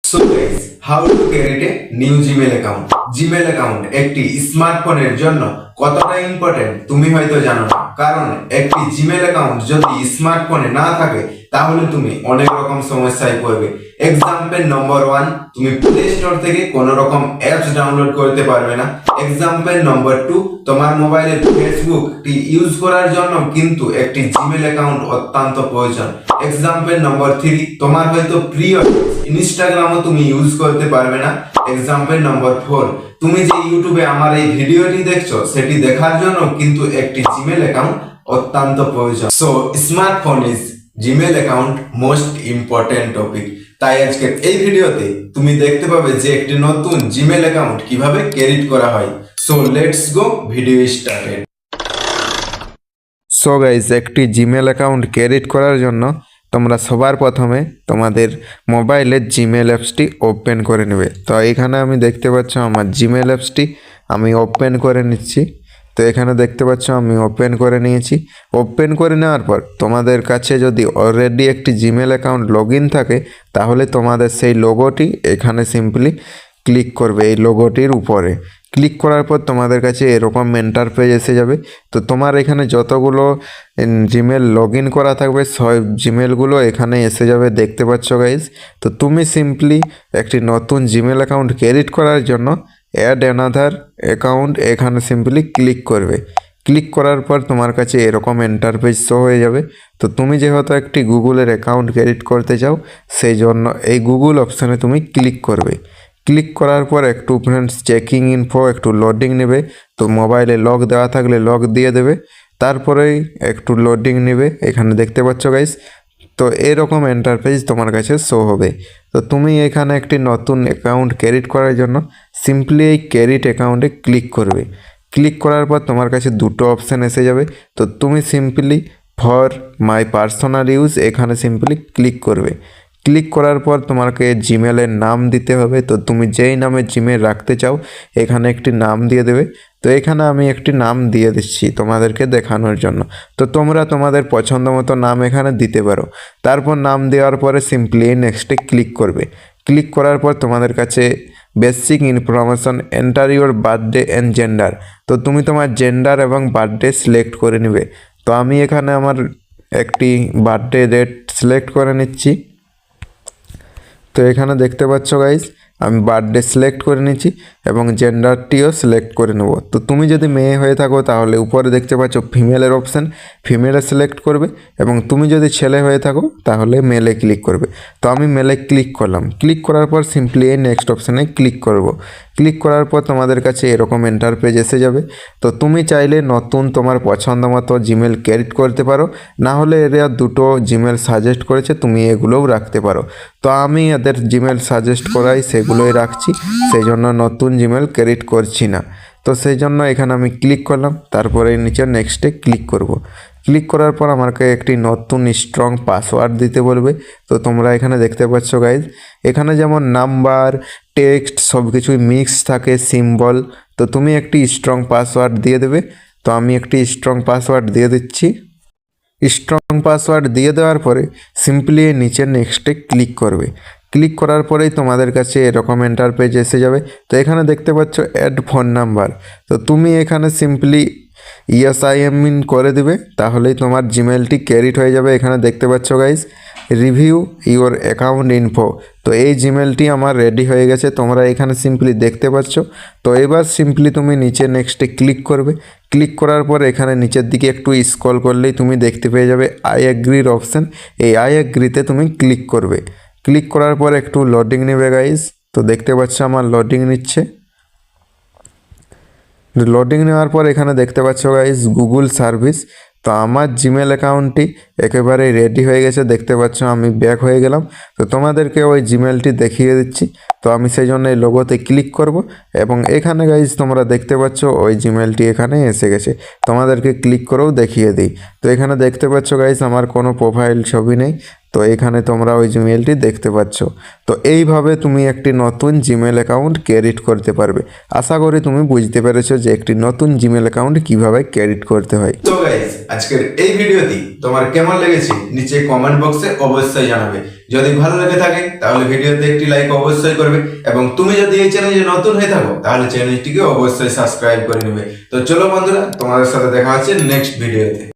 So guys, how to create a new Gmail account? Gmail account একটি স্মার্টফোনের জন্য কতটা ইম্পর্টেন্ট তুমি হয়তো জানো না, কারণ একটি জিমেল অ্যাকাউন্ট যদি স্মার্টফোনে না থাকে তাহলে তুমি অনেক রকম সমস্যায় পড়বে। এক্সাম্পল নম্বর 1, তুমি প্লে স্টোর থেকে কোনো রকম অ্যাপস ডাউনলোড করতে পারবে না। এক্সাম্পল নম্বর 2, তোমার মোবাইলে ফেসবুকটি ইউজ করার জন্য কিন্তু একটি জিমেল অ্যাকাউন্ট অত্যন্ত প্রয়োজন। এক্সাম্পল নম্বর 3, তোমার হয়তো প্রিয় ইনস্টাগ্রামও তুমি ইউজ করতে পারবে না। এক্সাম্পল নম্বর 4, তুমি যে ইউটিউবে আমার এই ভিডিওটি দেখছো সেটি দেখার জন্য কিন্তু একটি জিমেল অ্যাকাউন্ট অত্যন্ত প্রয়োজন। So smartphone is Gmail account most important topic. তাই আজকের এই ভিডিওতে তুমি দেখতে পাবে যে একটি নতুন জিমেল অ্যাকাউন্ট কিভাবে ক্রিয়েট করা হয়। So let's go, video started. So guys, একটি জিমেল অ্যাকাউন্ট ক্রিয়েট করার জন্য তোমরা সবার প্রথমে তোমাদের মোবাইলের জিমেল অ্যাপসটি ওপেন করে নেবে। তো এখানে আমি দেখতে পাচ্ছ আমার জিমেল অ্যাপসটি আমি ওপেন করে নিচ্ছি। তো এখানে দেখতে পাচ্ছ আমি ওপেন করে নিয়েছি। ওপেন করে নেওয়ার পর তোমাদের কাছে যদি অলরেডি একটি জিমেল অ্যাকাউন্ট লগ ইন থাকে তাহলে তোমাদের সেই লোগোটি এখানে সিম্পলি ক্লিক করবে। এই লোগোটির উপরে ক্লিক করার পর তোমাদের কাছে এরকম ইন্টারফেস এসে যাবে। তো তোমার এখানে যতগুলো জিমেল লগ ইন করা থাকবে সব জিমেলগুলো এখানে এসে যাবে, দেখতে পাচ্ছ গাইজ। তো তুমি সিম্পলি একটি নতুন জিমেল অ্যাকাউন্ট ক্রিয়েট করার জন্য অ্যাড অ্যানাদার অ্যাকাউন্ট এখানে সিম্পলি ক্লিক করবে। ক্লিক করার পর তোমার কাছে এরকম ইন্টারফেস শো হয়ে যাবে। তো তুমি যেহেতু একটি গুগলের অ্যাকাউন্ট ক্রিয়েট করতে চাও সেই জন্য এই গুগল অপশানে তুমি ক্লিক করবে। ক্লিক করার পর একটু ফ্রেন্ডস চেকিং ইনফো একটু লোডিং নেবে। তো মোবাইলে লক দেওয়া থাকলে লক দিয়ে দেবে, তারপরেই একটু লোডিং নেবে। এখানে দেখতে পাচ্ছ গাইস, তো এরকম ইন্টারফেস তোমার কাছে শো হবে। তো তুমি এখানে একটি নতুন অ্যাকাউন্ট ক্রিয়েট করার জন্য সিম্পলি এই ক্রিয়েট অ্যাকাউন্টে ক্লিক করবে। ক্লিক করার পর তোমার কাছে দুটো অপশান এসে যাবে। তো তুমি simply for my personal use এখানে সিম্পলি ক্লিক করবে। ক্লিক করার পর তোমাকে জিমেলের নাম দিতে হবে। তো তুমি যেই নামে জিমেল রাখতে চাও এখানে একটি নাম দিয়ে দেবে। তো এখানে আমি একটি নাম দিয়ে দিচ্ছি তোমাদেরকে দেখানোর জন্য। তো তোমরা তোমাদের পছন্দ মতো নাম এখানে দিতে পারো। তারপর নাম দেওয়ার পরে সিম্পলি নেক্সটে ক্লিক করবে। ক্লিক করার পর তোমাদের কাছে basic information enter your birthday and gender. তো তুমি তোমার জেন্ডার এবং বার্থডে সিলেক্ট করে নেবে। তো আমি এখানে আমার একটি বার্থডে ডেট সিলেক্ট করে নিচ্ছি। তো এখানে দেখতে পাচ্ছ গাইজ আমি বার্থডে সিলেক্ট করে নিচ্ছি এবং জেন্ডারটিও সিলেক্ট করে নেব। তো তুমি যদি মেয়ে হয়ে থাকো তাহলে উপরে দেখতে পাচ্ছ ফিমেলের অপশান, ফিমেলে সিলেক্ট করবে, এবং তুমি যদি ছেলে হয়ে থাকো তাহলে মেলে ক্লিক করবে। তো আমি মেলে ক্লিক করলাম। ক্লিক করার পর সিম্পলি এই নেক্সট অপশানে ক্লিক করব। ক্লিক করার পর তোমাদের কাছে এরকম ইন্টারফেস এসে যাবে। তো তুমি চাইলে নতুন তোমার পছন্দ মতো জিমেল ক্রিয়েট করতে পারো, না হলে এরা দুটো জিমেল সাজেস্ট করেছে তুমি এগুলোও রাখতে পারো। তো আমি এদের জিমেল সাজেস্ট করাই সেগুলোই রাখছি, সেই জন্য নতুন জিমেল ক্রিয়েট করছি না। তো সেই জন্য এখানে আমি ক্লিক করলাম, তারপরে নিচে নেক্সটে ক্লিক করব। ক্লিক করার পর আমাকে একটি নতুন স্ট্রং পাসওয়ার্ড দিতে বলবে। তো তোমরা এখানে দেখতে পাচ্ছ গাইজ, এখানে যেমন নাম্বার টেক্সট সব কিছুই মিক্স থাকে, সিম্বল। তো তুমি একটি স্ট্রং পাসওয়ার্ড দিয়ে দেবে। তো আমি একটি স্ট্রং পাসওয়ার্ড দিয়ে দিচ্ছি। স্ট্রং পাসওয়ার্ড দিয়ে দেওয়ার পরে সিম্পলি নিচে নেক্সটে ক্লিক করবে। ক্লিক করার পরেই তোমাদের কাছে এরকম ইন্টারফেস এসে যাবে। তো এখানে দেখতে পাচ্ছ অ্যাড ফোন নাম্বার। তো তুমি এখানে simply yes I am in করে দেবে, তাহলেই তোমার জিমেলটি ক্রিয়েট হয়ে যাবে। এখানে দেখতে পাচ্ছ guys review your account info. তো এই জিমেলটি আমার রেডি হয়ে গেছে, তোমরা এখানে সিম্পলি দেখতে পাচ্ছ। তো এবার সিম্পলি তুমি নিচে নেক্সটে ক্লিক করবে। ক্লিক করার পর এখানে নিচের দিকে একটু স্ক্রল করলেই তুমি দেখতে পেয়ে যাবে আই অ্যাগ্রির অপশান। এই আই অ্যাগ্রিতে তুমি ক্লিক করবে। ক্লিক করার পর একটু লোডিং নেবে গাইজ। তো দেখতে পাচ্ছ আমার লোডিং নিচ্ছে। লোডিং নেওয়ার পর এখানে দেখতে পাচ্ছ গাইজ গুগল সার্ভিস। তো আমার জিমেল অ্যাকাউন্টটি একেবারে রেডি হয়ে গেছে, দেখতে পাচ্ছ আমি ব্যাক হয়ে গেলাম। তো তোমাদেরকে ওই জিমেলটি দেখিয়ে দিচ্ছি। তো আমি সেই জন্য এই লোগোতে ক্লিক করব এবং এখানে গাইজ তোমরা দেখতে পাচ্ছ ওই জিমেলটি এখানে এসে গেছে। তোমাদেরকে ক্লিক করেও দেখিয়ে দিই। তো এখানে দেখতে পাচ্ছ গাইজ আমার কোনো প্রোফাইল ছবি নেই। তো এখানে তোমরা ওই জিমেলটি দেখতে পাচ্ছ। তো এইভাবে তুমি একটি নতুন জিমেল অ্যাকাউন্ট ক্রিয়েট করতে পারবে। আশা করি তুমি বুঝতে পেরেছো যে একটি নতুন জিমেল অ্যাকাউন্ট কিভাবে ক্রিয়েট করতে হয়। তো গাইস, আজকের এই ভিডিওটি তোমার কেমন লেগেছে নিচে কমেন্ট বক্সে অবশ্যই জানাবে। যদি ভালো লেগে থাকে তাহলে ভিডিওতে একটি লাইক অবশ্যই করবে, এবং তুমি যদি এই চ্যানেলে নতুন হয়ে থাকো তাহলে চ্যানেলটিকে অবশ্যই সাবস্ক্রাইব করে নেবে। তো চলো বন্ধুরা, তোমাদের সাথে দেখা হচ্ছে নেক্সট ভিডিওতে।